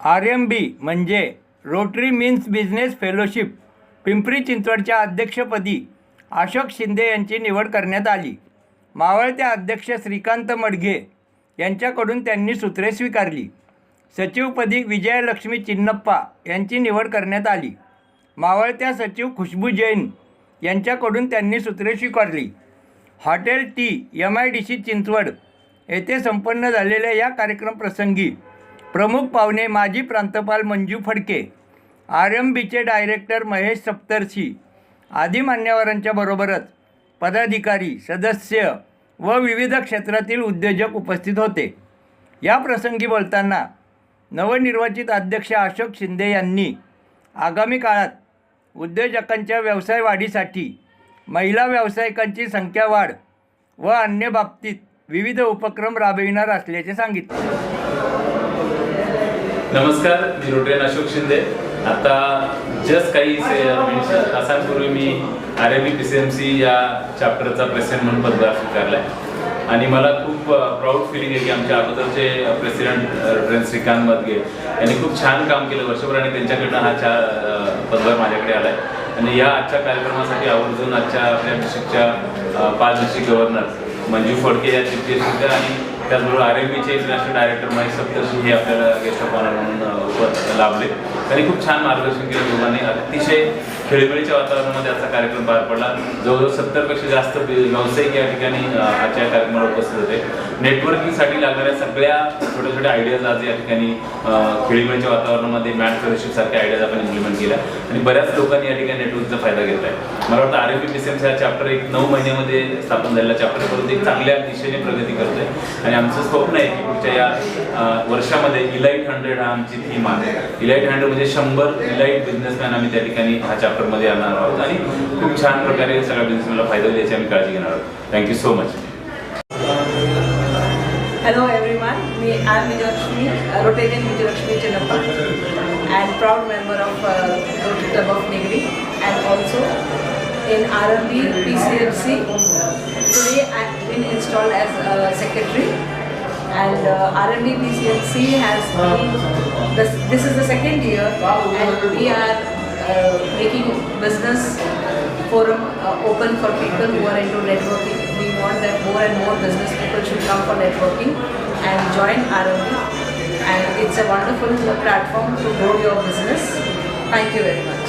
RMB म्हणजे rotary means business fellowship Pimpri चिंचवडच्या अध्यक्षपदी अशोक शिंदे यांची निवड करण्यात आली. मावळते अध्यक्ष श्रीकांत मडघे यांच्याकडून त्यांनी सूत्रे स्वीकारली. सचिवपदी विजयलक्ष्मी चिन्नप्पा यांची निवड करण्यात आली. मावळत्या सचिव खुशबू जैन यांच्याकडून त्यांनी सूत्रे स्वीकारली. हॉटेल टी MIDC चिंचवड येथे संपन्न झालेल्या या कार्यक्रम प्रसंगी प्रमुख पाहुणे माजी प्रांतपाल मंजू फडके, RMBचे डायरेक्टर महेश सप्तर्षी आदी मान्यवरांच्या बरोबरच पदाधिकारी, सदस्य व विविध क्षेत्रातील उद्योजक उपस्थित होते. या प्रसंगी बोलताना नवनिर्वाचित अध्यक्ष अशोक शिंदे यांनी आगामी काळात उद्योजकांच्या व्यवसाय वाढीसाठी महिला व्यावसायिकांची संख्या वाढ व अन्य बाबतीत विविध उपक्रम राबविणार असल्याचे सांगितले. नमस्कार, मी रोटरीयन अशोक शिंदे. आता जस्ट काही तासांपूर्वी मी RMB PCMC या चॅप्टरचा प्रेसिडेंट म्हणून पदभार स्वीकारला आहे आणि मला खूप प्राऊड फिलिंग आहे की आमच्या अगोदरचे प्रेसिडेंट श्रीकांत मडघे यांनी खूप छान काम केलं वर्षभर आणि त्यांच्याकडनं हा पदभार माझ्याकडे आला आहे. आणि या आजच्या कार्यक्रमासाठी आवर्जून आजच्या आपल्या डिस्ट्रिक्टच्या 5 डिस्ट्रिक्ट गव्हर्नर मंजू फडके या चीफ गेस्ट होत्या आणि त्याचबरोबर RMBचे इंटरनॅशनल डायरेक्टर महेश सप्तर्षी हे आपल्याला गेस्ट ऑफ ऑनर म्हणून लाभले. त्यांनी खूप छान मार्गदर्शन केलं. दोघांनी अतिशय खेळीमेळीच्या वातावरणामध्ये आजचा कार्यक्रम पार पडला. जवळजवळ 70पेक्षा जास्त व्यावसायिक या ठिकाणी आजच्या कार्यक्रमाला उपस्थित होते. नेटवर्किंगसाठी लागणाऱ्या सगळ्या छोट्या छोट्या आयडियाज आज या ठिकाणी खेळीमेळीच्या वातावरणामध्ये मॅट फेलोशिप सारख्या आयडियाज आपण इम्प्लिमेंट केल्या आणि बऱ्याच लोकांनी या ठिकाणी नेटवर्कचा फायदा घेतला आहे. मला वाटतं RMB PCMC हा चॅप्टर एक 9 महिन्यामध्ये स्थापन झालेला चॅप्टर करून एक चांगल्या दिशेने प्रगती करतोय आणि आमचं स्वप्न आहे की पुढच्या या वर्षामध्ये इलाइट 100 हा आमची थीम आहे. इलाइट 100 म्हणजे 100 इलाइट बिझनेसमॅन आम्ही त्या ठिकाणी हा चॅप्टरमध्ये आणणार आहोत आणि खूप छान प्रकारे सगळ्या बिझनेसमॅनला फायदा होईल याची आम्ही काळजी घेणार आहोत. Thank you so much. Hello everyone, I am Vijayalakshmi, Rotarian Vijayalakshmi Chinnappa and proud member of Rotary Club of Nigri and also in RMB PCMC. Today I have been installed as a secretary and RMB PCMC has been, this is the second year and we are making business forum open for people who are into networking. We want that more and more business people should come for networking and join RMB, and it's a wonderful platform to grow your business. Thank you very much.